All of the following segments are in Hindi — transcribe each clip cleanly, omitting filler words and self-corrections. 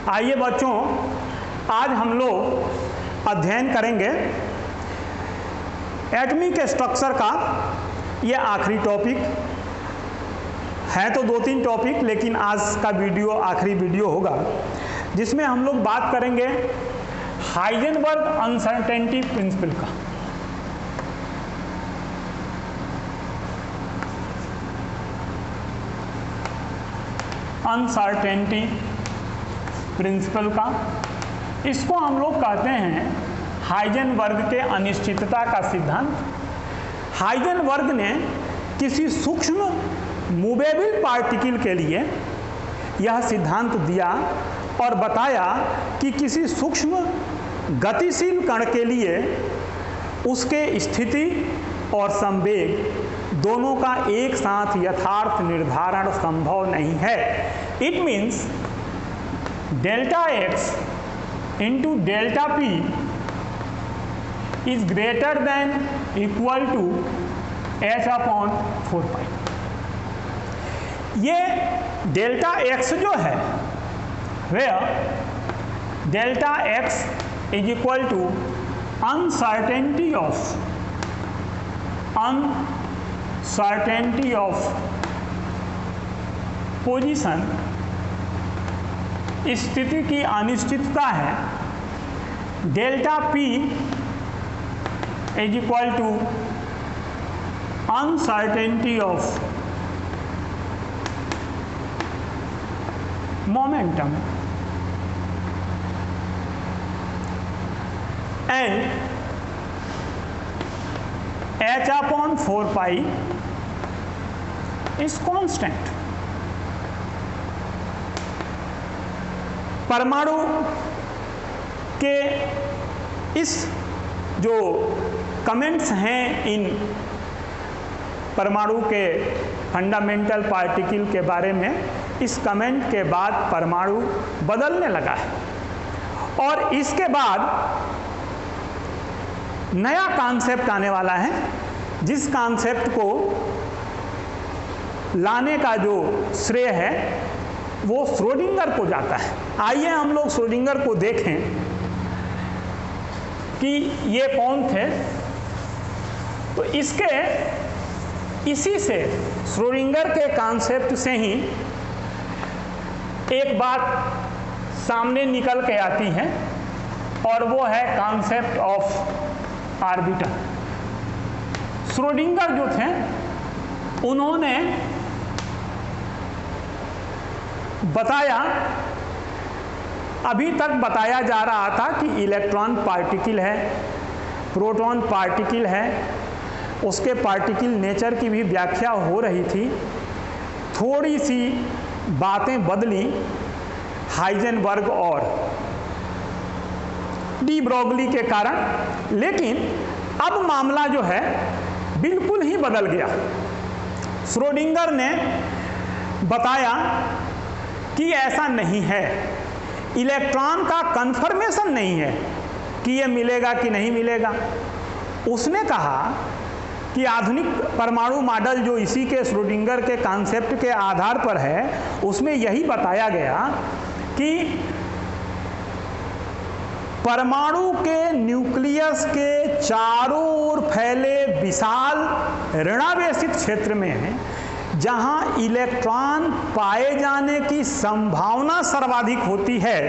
आइए बच्चों, आज हम लोग अध्ययन करेंगे एटॉमिक स्ट्रक्चर का। ये आखिरी टॉपिक है, तो 2-3 टॉपिक, लेकिन आज का वीडियो आखिरी वीडियो होगा जिसमें हम लोग बात करेंगे हाइजेनबर्ग अनसर्टेनिटी प्रिंसिपल का। अनसर्टेनिटी प्रिंसिपल का, इसको हम लोग कहते हैं हाइजेनबर्ग के अनिश्चितता का सिद्धांत। हाइजेनबर्ग ने किसी सूक्ष्म मूवेबल पार्टिकल के लिए यह सिद्धांत दिया और बताया कि किसी सूक्ष्म गतिशील कण के लिए उसके स्थिति और संवेग दोनों का एक साथ यथार्थ निर्धारण संभव नहीं है। It means delta x into delta p is greater than equal to h upon 4 pi. ये डेल्टा एक्स जो है, where delta x is equal to uncertainty of position, स्थिति की अनिश्चितता है। Delta p is equal to uncertainty of momentum and h upon 4 pi is constant। परमाणु के इस जो कमेंट्स हैं इन परमाणु के फंडामेंटल पार्टिकल के बारे में, इस कमेंट के बाद परमाणु बदलने लगा है और इसके बाद नया कॉन्सेप्ट आने वाला है, जिस कॉन्सेप्ट को लाने का जो श्रेय है वो श्रोडिंगर को जाता है। आइए हम लोग श्रोडिंगर को देखें कि ये कौन थे। तो इसी से श्रोडिंगर के कॉन्सेप्ट से ही एक बात सामने निकल के आती है और वो है कॉन्सेप्ट ऑफ आर्बिटर। श्रोडिंगर जो थे उन्होंने बताया, अभी तक बताया जा रहा था कि इलेक्ट्रॉन पार्टिकल है, प्रोटॉन पार्टिकल है, उसके पार्टिकल नेचर की भी व्याख्या हो रही थी। थोड़ी सी बातें बदली हाइजेनबर्ग और डी ब्रोगली के कारण, लेकिन अब मामला जो है बिल्कुल ही बदल गया। श्रोडिंगर ने बताया कि ऐसा नहीं है, इलेक्ट्रॉन का कन्फर्मेशन नहीं है कि ये मिलेगा कि नहीं मिलेगा। उसने कहा कि आधुनिक परमाणु मॉडल जो इसी के श्रोडिंगर के कॉन्सेप्ट के आधार पर है, उसमें यही बताया गया कि परमाणु के न्यूक्लियस के चारों ओर फैले विशाल ऋणावेशित क्षेत्र में जहां इलेक्ट्रॉन पाए जाने की संभावना सर्वाधिक होती है,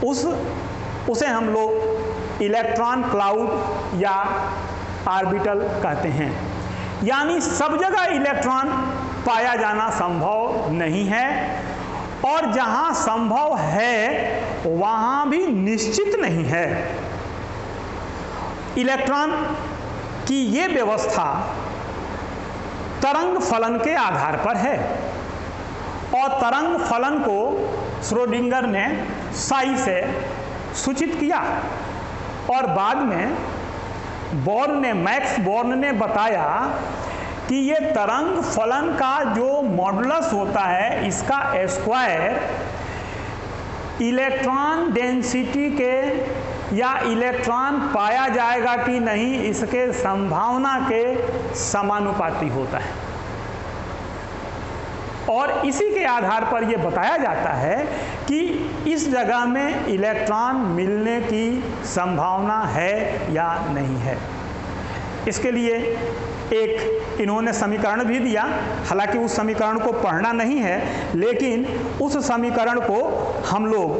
उसे हम लोग इलेक्ट्रॉन क्लाउड या ऑर्बिटल कहते हैं। यानी सब जगह इलेक्ट्रॉन पाया जाना संभव नहीं है और जहां संभव है वहां भी निश्चित नहीं है। इलेक्ट्रॉन की ये व्यवस्था तरंग फलन के आधार पर है और तरंग फलन को श्रोडिंगर ने साई से सूचित किया और बाद में मैक्स बोर्न ने बताया कि ये तरंग फलन का जो मॉडुलस होता है, इसका स्क्वायर इलेक्ट्रॉन डेंसिटी के या इलेक्ट्रॉन पाया जाएगा कि नहीं इसके संभावना के समानुपाती होता है। और इसी के आधार पर यह बताया जाता है कि इस जगह में इलेक्ट्रॉन मिलने की संभावना है या नहीं है। इसके लिए एक इन्होंने समीकरण भी दिया, हालांकि उस समीकरण को पढ़ना नहीं है, लेकिन उस समीकरण को हम लोग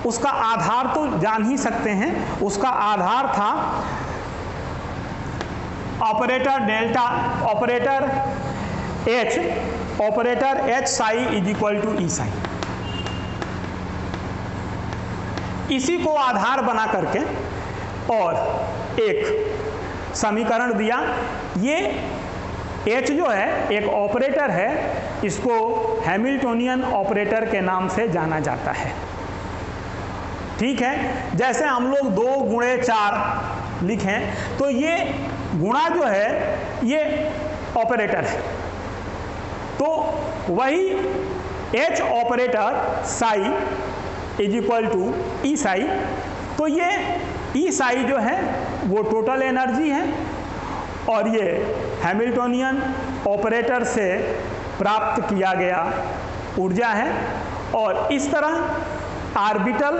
उसका आधार तो जान ही सकते हैं। उसका आधार था operator H psi is equal to E psi। इसी को आधार बना करके और एक समीकरण दिया। ये H जो है एक ऑपरेटर है, इसको हैमिल्टोनियन ऑपरेटर के नाम से जाना जाता है। ठीक है, जैसे हम लोग 2 गुणे 4 लिखें तो ये गुणा जो है ये ऑपरेटर है, तो वही H operator psi is equal to E psi। तो ये E psi जो है वो टोटल एनर्जी है और ये हैमिल्टोनियन ऑपरेटर से प्राप्त किया गया ऊर्जा है। और इस तरह ऑर्बिटल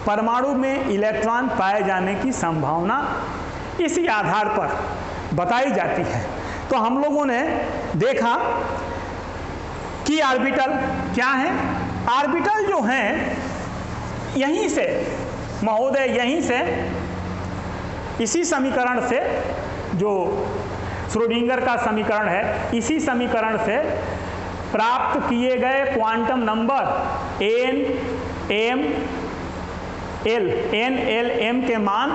परमाणु में इलेक्ट्रॉन पाए जाने की संभावना इसी आधार पर बताई जाती है। तो हम लोगों ने देखा कि ऑर्बिटल क्या है। ऑर्बिटल जो हैं यहीं से महोदय, यहीं से इसी समीकरण से, जो श्रोडिंगर का समीकरण है, इसी समीकरण से प्राप्त किए गए quantum number n l m के मान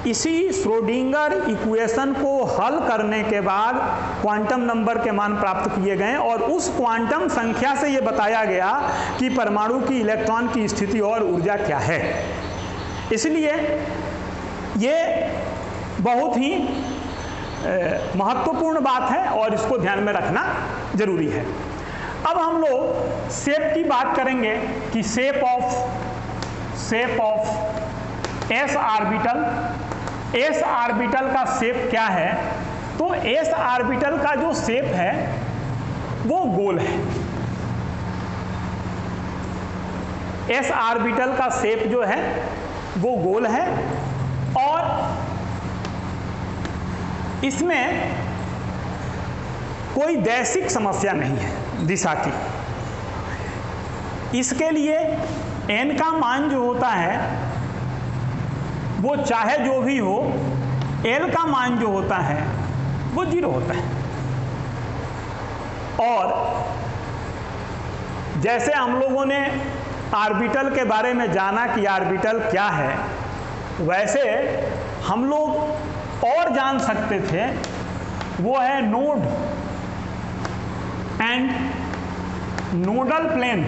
इसी श्रोडिंगर इक्वेशन को हल करने के बाद क्वांटम नंबर के मान प्राप्त किए गए और उस क्वांटम संख्या से ये बताया गया कि परमाणु की इलेक्ट्रॉन की स्थिति और ऊर्जा क्या है। इसलिए ये बहुत ही महत्वपूर्ण बात है और इसको ध्यान में रखना जरूरी है। अब हम लोग शेप की बात करेंगे कि शेप ऑफ एस ऑर्बिटल का शेप क्या है। तो एस ऑर्बिटल का जो शेप है वो गोल है। एस ऑर्बिटल का शेप जो है वो गोल है और इसमें कोई दैशिक समस्या नहीं है दिशा की। इसके लिए n का मान जो होता है वो चाहे जो भी हो, l का मान जो होता है वो 0 होता है। और जैसे हम लोगों ने ऑर्बिटल के बारे में जाना कि ऑर्बिटल क्या है, वैसे हम लोग और जान सकते थे, वो है node and nodal plane.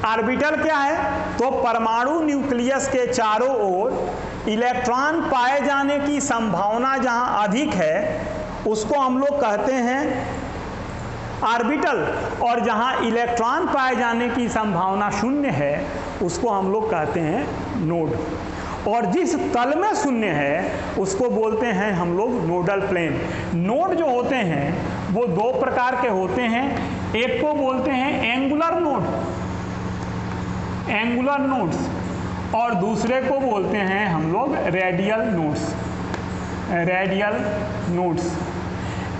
Orbital क्या है? तो परमाणु न्यूक्लियस के चारों ओर इलेक्ट्रॉन पाए जाने की संभावना जहां अधिक है उसको हम लोग कहते हैं ऑर्बिटल, और जहां इलेक्ट्रॉन पाए जाने की संभावना 0 है उसको हम लोग कहते हैं नोड। और जिस तल में 0 है उसको बोलते हैं हम लोग नोडल प्लेन। नोड जो होते हैं वो 2 प्रकार के होते हैं। एक को बोलते हैं एंगुलर नोड्स, और दूसरे को बोलते हैं हम लोग रेडियल नोड्स।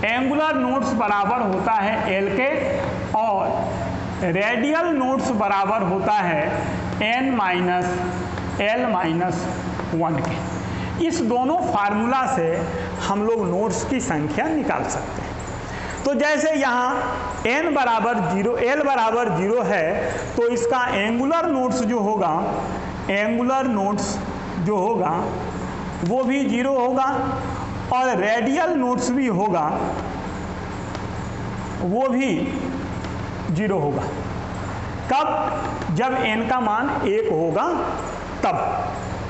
एंगुलर नोड्स बराबर होता है L के और रेडियल नोड्स बराबर होता है N - L-1 के। इस दोनों फार्मूला से हम लोग नोड्स की संख्या निकाल सकते हैं। तो जैसे यहाँ n बराबर 0, L बराबर 0 है, तो इसका एंगुलर नोड्स जो होगा वो भी 0 होगा और रेडियल नोड्स भी होगा वो भी 0 होगा। कब? जब n का मान 1 होगा तब।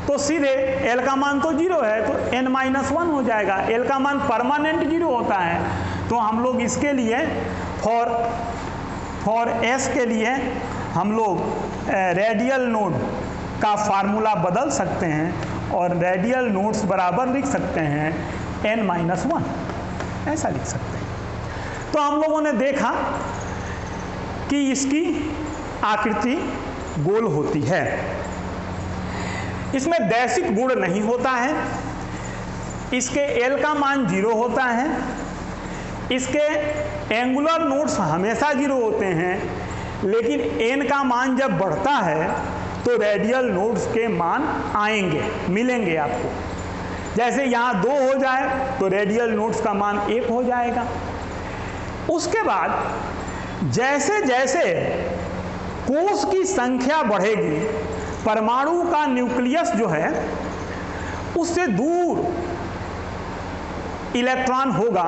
तो सीधे L का मान तो 0 है तो n-1 हो जाएगा। L का मान परमानेंट 0 होता है, तो हम लोग इसके लिए फॉर S के लिए हम लोग रेडियल का फार्मूला बदल सकते हैं और रेडियल नोड्स बराबर लिख सकते हैं n-1, ऐसा लिख सकते हैं। तो हम लोगों ने देखा कि इसकी आकृति गोल होती है, इसमें दैशिक गुण नहीं होता है, इसके L का मान 0 होता है, इसके एंगुलर नोड्स हमेशा 0 होते हैं, लेकिन n का मान जब बढ़ता है तो रेडियल नोड्स के मान आएंगे, मिलेंगे आपको। जैसे यहाँ 2 हो जाए तो रेडियल नोड्स का मान 1 हो जाएगा। उसके बाद जैसे जैसे कोष की संख्या बढ़ेगी, परमाणु का न्यूक्लियस जो है उससे दूर इलेक्ट्रॉन होगा,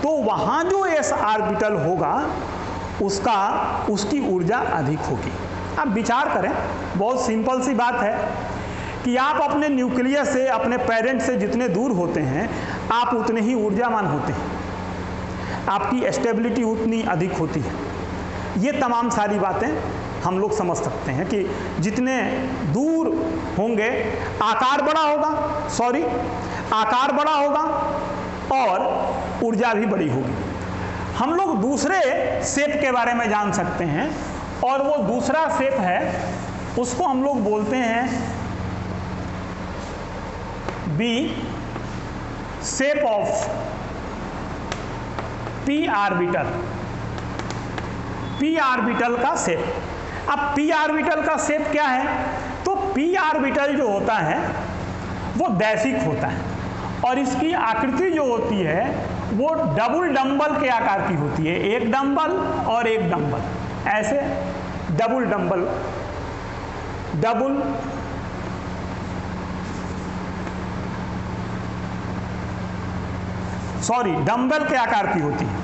तो वहाँ जो s ऑर्बिटल होगा उसकी ऊर्जा अधिक होगी। आप विचार करें, बहुत सिंपल सी बात है कि आप अपने न्यूक्लियस से, अपने पेरेंट से जितने दूर होते हैं आप उतने ही ऊर्जावान होते हैं, आपकी स्टेबिलिटी उतनी अधिक होती है। ये तमाम सारी बातें हम लोग समझ सकते हैं कि जितने दूर होंगे आकार बड़ा होगा और ऊर्जा भी बड़ी होगी। हम लोग दूसरे शेप के बारे में जान सकते हैं, और वो दूसरा शेप है, उसको हम लोग बोलते हैं be shape of p orbital. P orbital का शेप। अब पी ऑर्बिटल का शेप क्या है? तो पी ऑर्बिटल जो होता है वो दैशिक होता है, और इसकी आकृति जो होती है वो डबल डंबल के आकार की होती है, एक डंबल और एक डंबल, ऐसे डबल डंबल के आकार की होती है,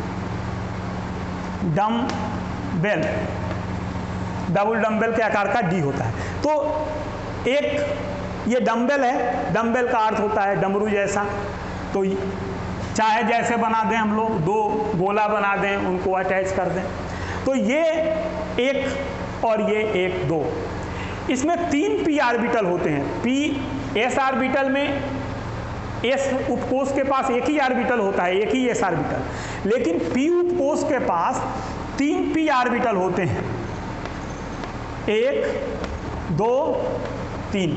डबल डंबल के आकार का डी होता है। तो एक ये डंबल है, डंबल का अर्थ होता है डमरू जैसा, तो चाहे जैसे बना दें हम लोग, 2 गोला बना दें, उनको अटैच कर दें, तो ये एक और ये एक 2। इसमें 3 पी ऑर्बिटल होते हैं। पी एस ऑर्बिटल में एस उपकोष के पास एक ही ऑर्बिटल होता है, एक ही एस ऑर्बिटल, लेकिन पी उपकोष के पास 3 पी ऑर्बिटल होते हैं, 1 2 3।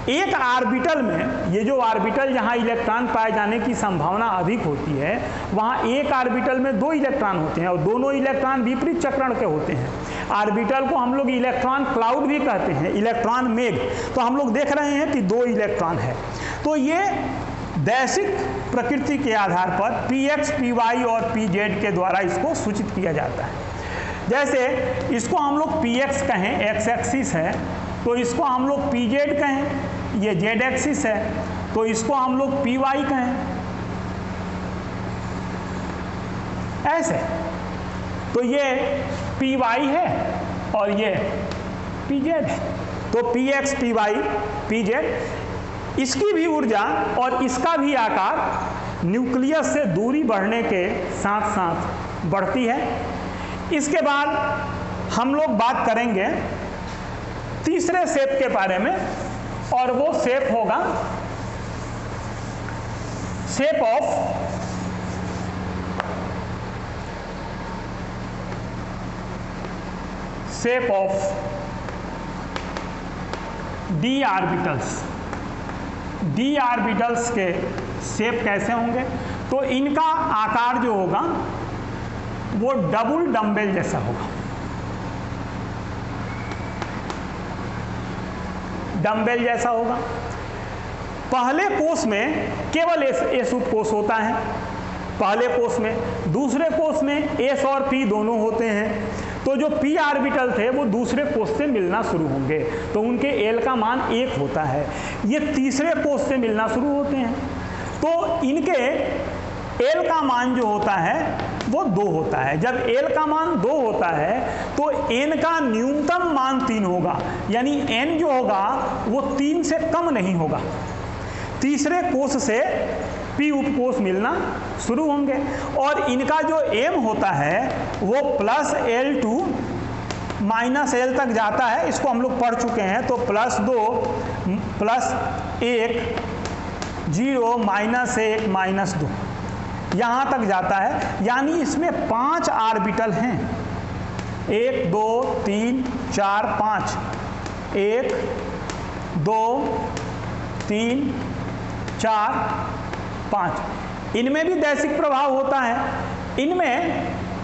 एक ऑर्बिटल में, ये जो ऑर्बिटल जहाँ इलेक्ट्रॉन पाए जाने की संभावना अधिक होती है, वहाँ एक ऑर्बिटल में 2 इलेक्ट्रॉन होते हैं, और दोनों इलेक्ट्रॉन विपरीत चक्रण के होते हैं। ऑर्बिटल को हम लोग इलेक्ट्रॉन क्लाउड भी कहते हैं, इलेक्ट्रॉन मेघ। तो हम लोग देख रहे हैं कि 2 इलेक्ट्रॉन है। तो ये दैशिक प्रकृति के आधार पर px, py और pz के द्वारा इसको सूचित किया जाता है। जैसे इसको हम लोग px कहें, x एक्सिस है, तो इसको हम लोग pz कहें, ये z एक्सिस है, तो इसको हम लोग py कहें, ऐसे। तो ये py है और ये pz है, तो px, py, pz, इसकी भी ऊर्जा और इसका भी आकार न्यूक्लियस से दूरी बढ़ने के साथ साथ बढ़ती है। इसके बाद हम लोग बात करेंगे तीसरे शेप के बारे में, और वो शेप होगा shape of D orbitals. D orbitals के शेप कैसे होंगे? तो इनका आकार जो होगा वो डबल डंबल जैसा होगा, डंबल जैसा होगा। पहले कोष में केवल एस उपकोष होता है, पहले कोष में। दूसरे कोष में एस और पी दोनों होते हैं। तो जो पी ऑर्बिटल थे वो दूसरे कोष से मिलना शुरू होंगे, तो उनके एल का मान 1 होता है। ये तीसरे कोष से मिलना शुरू होते हैं, तो इनके एल का मान जो होता है वो 2 होता है। जब एल का मान 2 होता है तो एन का न्यूनतम मान 3 होगा, यानी एन जो होगा वो 3 से कम नहीं होगा। तीसरे कोष से पी उपकोष मिलना शुरू होंगे, और इनका जो एम होता है वो +L2 -l तक जाता है, इसको हम लोग पढ़ चुके हैं। तो +2 +1 0 -1 -2 यहाँ तक जाता है। यानी इसमें 5 ऑर्बिटल हैं, 1 2 3 4 5, 1 2 3 4 5। इनमें भी दैशिक प्रभाव होता है। इनमें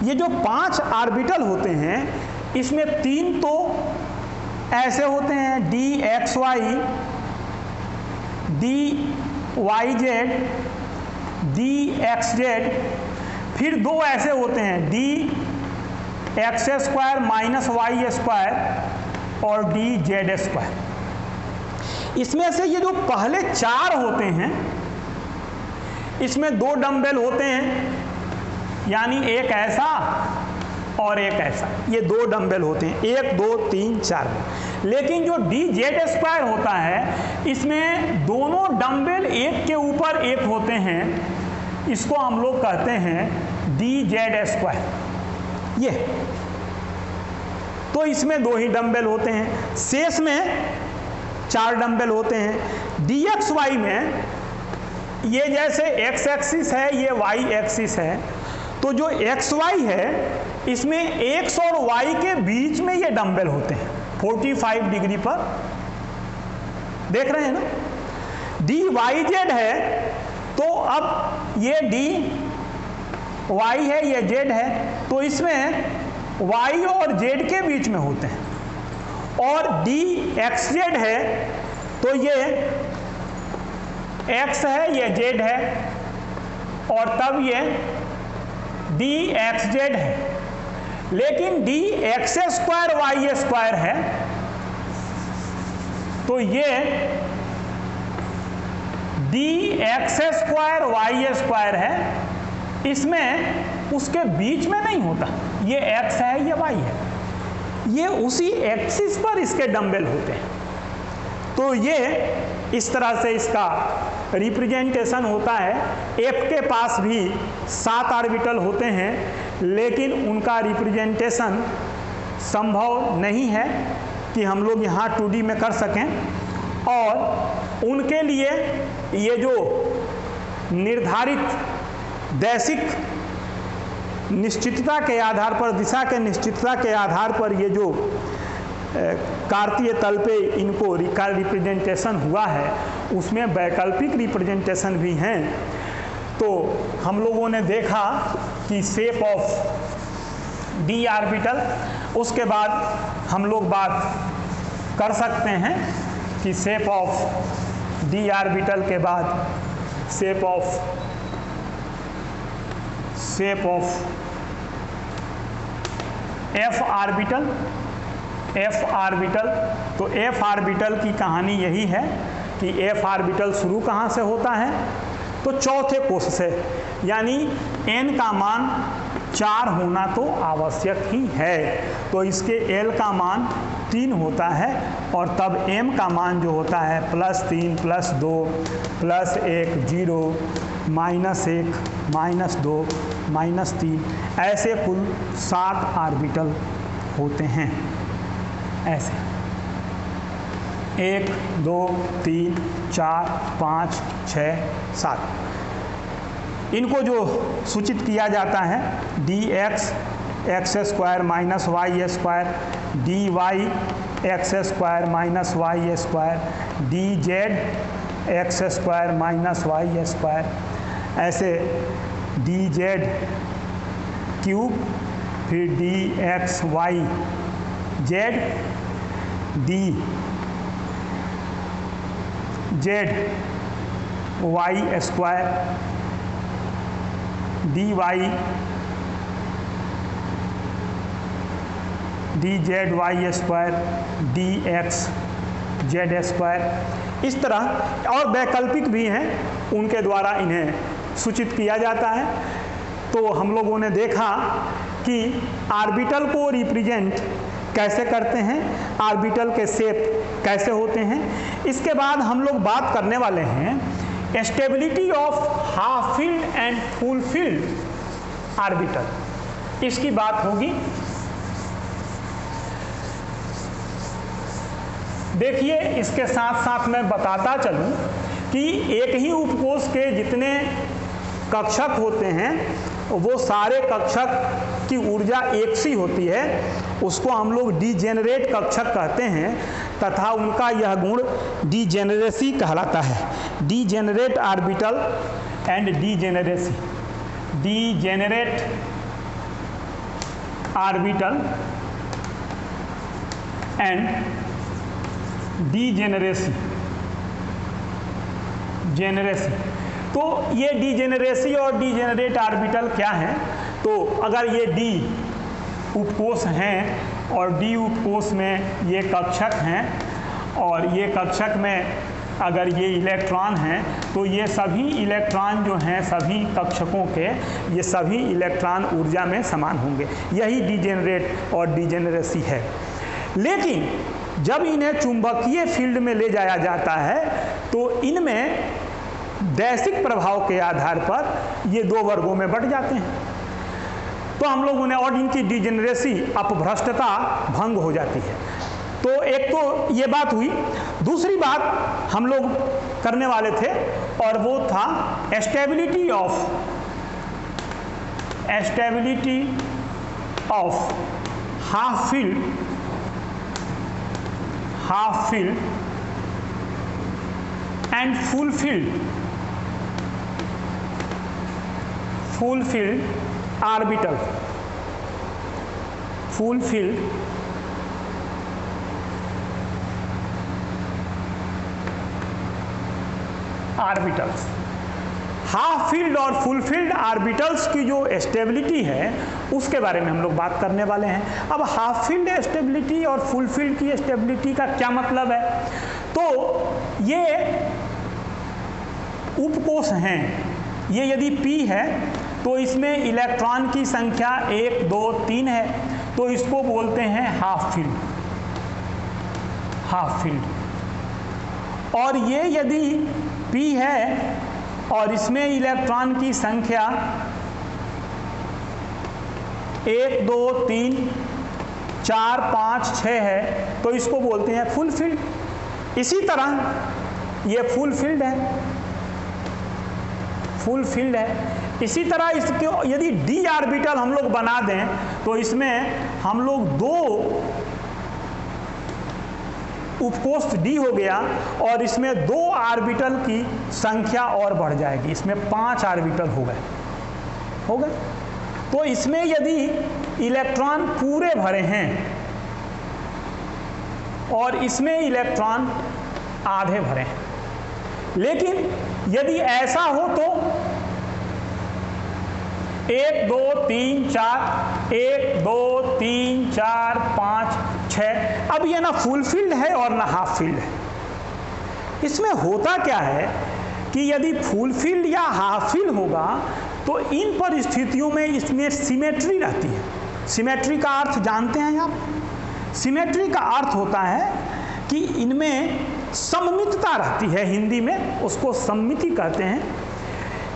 ये जो 5 ऑर्बिटल होते हैं, इसमें 3 तो ऐसे होते हैं dxy, dyz, dxz, फिर 2 ऐसे होते हैं dx² -y² और dz²। इसमें से ये जो पहले 4 होते हैं, इसमें 2 डंबल होते हैं, यानी एक ऐसा और एक ऐसा, ये 2 डंबल होते हैं, 1 2 3 4। लेकिन जो dz² होता है, इसमें दोनों डंबल एक के ऊपर एक होते हैं, इसको हम लोग कहते हैं dz²। ये तो इसमें 2 ही डंबल होते हैं, शेष में 4 डंबल होते हैं। dxy में ये जैसे x एक्सिस है, ये y एक्सिस है, तो जो xy है इसमें x और y के बीच में ये डंबल होते हैं 45 डिग्री पर, देख रहे हैं ना। dyz है, तो अब ये dy है, ये z है, तो इसमें y और z के बीच में होते हैं। और dxz है, तो ये x है, ये z है, और तब ये dxz है। लेकिन dx² y² है, तो ये dx² y² है, इसमें उसके बीच में नहीं होता, ये x है, ये y है, ये उसी एक्सिस पर इसके डंबल होते हैं। तो ये इस तरह से इसका रिप्रेजेंटेशन होता है। F के पास भी 7 ऑर्बिटल होते हैं, लेकिन उनका रिप्रेजेंटेशन संभव नहीं है कि हम लोग यहाँ 2D में कर सकें। और उनके लिए ये जो निर्धारित दैशिक निश्चितता के आधार पर, दिशा के निश्चितता के आधार पर ये जो कार्तीय तल पे इनको रिप्रेजेंटेशन हुआ है, उसमें वैकल्पिक रिप्रेजेंटेशन भी हैं। तो हम लोगों ने देखा कि शेप ऑफ d ऑर्बिटल, उसके बाद हम लोग बात कर सकते हैं कि शेप ऑफ d ऑर्बिटल के बाद shape of f orbital. f orbital, तो f ऑर्बिटल की कहानी यही है कि f ऑर्बिटल शुरू कहाँ से होता है, तो चौथे कोश से, यानी n का मान 4 होना तो आवश्यक ही है। तो इसके l का मान 3 होता है, और तब m का मान जो होता है +3 +2 +1 0 -1 -2 -3, ऐसे कुल 7 ऑर्बिटल होते हैं। ऐसे 1 2 3 4 5 6 7, इनको जो सूचित किया जाता है dx x² -y², dy x² -y², dz x² -y², ऐसे dz क्यूब, फिर dxy z, dz y², dy dz y², dx z²। इस तरह और वैकल्पिक भी हैं, उनके द्वारा इन्हें सूचित किया जाता है। तो हम लोगों ने देखा कि ऑर्बिटल को रिप्रेजेंट कैसे करते हैं, ऑर्बिटल के शेप कैसे होते हैं। इसके बाद हम लोग बात करने वाले हैं stability of half field and full filled orbital, इसकी बात होगी। देखिए, इसके साथ साथ मैं बताता चलूं कि एक ही उपकोष के जितने कक्षक होते हैं वो सारे कक्षक की ऊर्जा एक सी होती है, उसको हम लोग डीजेनरेट कक्षक कहते हैं, तथा उनका यह गुण डीजेनरेसी कहलाता है। Degenerate orbital and degeneracy, degenerate orbital and degeneracy, जेनरेसी। तो ये डीजेनरेसी और डीजेनरेट ऑर्बिटल क्या है? तो अगर ये डी उपकोष हैं और डी उपकोष में ये कक्षक हैं और ये कक्षक में अगर ये इलेक्ट्रॉन हैं, तो ये सभी इलेक्ट्रॉन जो हैं सभी कक्षकों के, ये सभी इलेक्ट्रॉन ऊर्जा में समान होंगे। यही डीजेनरेट और डीजेनरेसी है। लेकिन जब इन्हें चुंबकीय फील्ड में ले जाया जाता है तो इनमें दैशिक प्रभाव के आधार पर ये दो वर्गों में बंट जाते हैं। तो हम लोगों ने, और इनकी डीजेनरेसी अपभ्रष्टता भंग हो जाती है। तो एक तो ये बात हुई। दूसरी बात हम लोग करने वाले थे और वो था stability of half field and full filled orbital, full field orbitals. Half field और फुल फील्ड ऑर्बिटल्स की जो स्टेबिलिटी है उसके बारे में हम लोग बात करने वाले हैं। अब हाफ फील्ड स्टेबिलिटी और फुल फील्ड की स्टेबिलिटी का क्या मतलब है? तो ये उपकोष हैं, ये यदि P है तो इसमें इलेक्ट्रॉन की संख्या 1, 2, 3 है, तो इसको बोलते हैं हाफ फील्ड। और ये यदि P है और इसमें इलेक्ट्रॉन की संख्या 1, 2, 3, 4, 5, 6 है, तो इसको बोलते हैं फुल फील्ड। इसी तरह ये फुल फील्ड है। इसी तरह इसके यदि डी ऑर्बिटल हम लोग बना दें तो इसमें हम लोग दो उपकोष डी हो गया और इसमें 2 ऑर्बिटल की संख्या और बढ़ जाएगी, इसमें 5 ऑर्बिटल हो गए। तो इसमें यदि इलेक्ट्रॉन पूरे भरे हैं और इसमें इलेक्ट्रॉन आधे भरे हैं, लेकिन यदि ऐसा हो तो 1, 2, 3, 4, 1, 2, 3, 4, 5, 6। अब ये ना फुल फील्ड है और ना हाफ फील्ड है। इसमें होता क्या है कि यदि फुल फील्ड या हाफ फील्ड होगा तो इन परिस्थितियों में इसमें सिमेट्री रहती है। सिमेट्री का अर्थ जानते हैं आप? सिमेट्री का अर्थ होता है कि इनमें सममितता रहती है, हिंदी में उसको सममिति कहते हैं।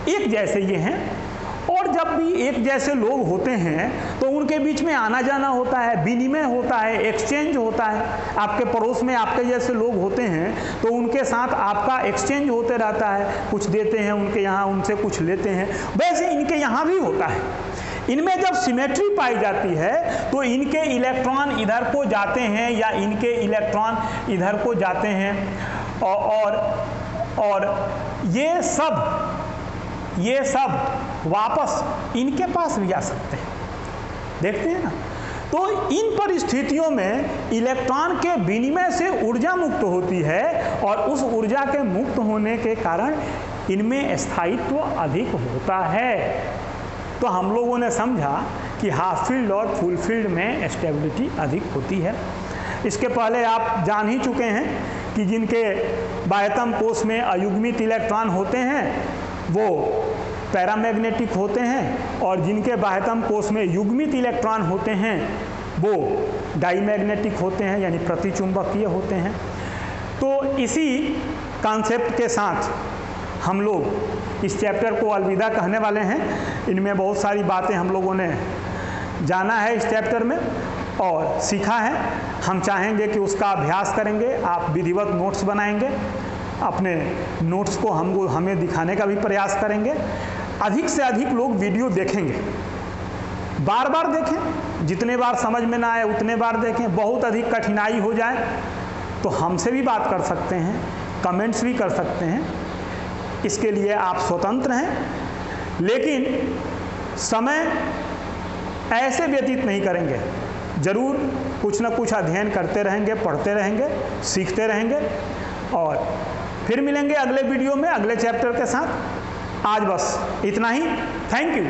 एक जैसे ये हैं और जब भी एक जैसे लोग होते हैं तो उनके बीच में आना जाना होता है, विनिमय होता है, एक्सचेंज होता है। आपके पड़ोस में आपके जैसे लोग होते हैं तो उनके साथ आपका एक्सचेंज होते रहता है, कुछ देते हैं उनके यहाँ, उनसे कुछ लेते हैं। वैसे इनके यहाँ भी होता है। इनमें जब सिमेट्री पाई जाती है तो इनके इलेक्ट्रॉन इधर को जाते हैं या इनके इलेक्ट्रॉन इधर को जाते हैं और ये सब वापस इनके पास भी आ सकते हैं। देखते हैं ना? तो इन परिस्थितियों में इलेक्ट्रॉन के विनिमय से ऊर्जा मुक्त होती है और उस ऊर्जा के मुक्त होने के कारण इनमें स्थायित्व अधिक होता है। तो हम लोगों ने समझा कि हाफ फील्ड और फुल फील्ड में स्टेबिलिटी अधिक होती है। इसके पहले आप जान ही चुके हैं कि जिनके बाह्यतम कोष में अयुग्मित इलेक्ट्रॉन होते हैं वो पैरामैग्नेटिक होते हैं और जिनके बाह्यतम कोष में युग्मित इलेक्ट्रॉन होते हैं वो डाईमैग्नेटिक होते हैं, यानी प्रतिचुंबकीय होते हैं। तो इसी कॉन्सेप्ट के साथ हम लोग इस चैप्टर को अलविदा कहने वाले हैं। इनमें बहुत सारी बातें हम लोगों ने जाना है इस चैप्टर में, और सीखा है। हम चाहेंगे कि उसका अभ्यास करेंगे, आप विधिवत नोट्स बनाएंगे, अपने नोट्स को हमें दिखाने का भी प्रयास करेंगे। अधिक से अधिक लोग वीडियो देखेंगे, बार बार देखें, जितने बार समझ में ना आए उतने बार देखें। बहुत अधिक कठिनाई हो जाए तो हमसे भी बात कर सकते हैं, कमेंट्स भी कर सकते हैं, इसके लिए आप स्वतंत्र हैं। लेकिन समय ऐसे व्यतीत नहीं करेंगे, जरूर कुछ ना कुछ अध्ययन करते रहेंगे, पढ़ते रहेंगे, सीखते रहेंगे और फिर मिलेंगे अगले वीडियो में अगले चैप्टर के साथ। आज बस इतना ही। Thank you.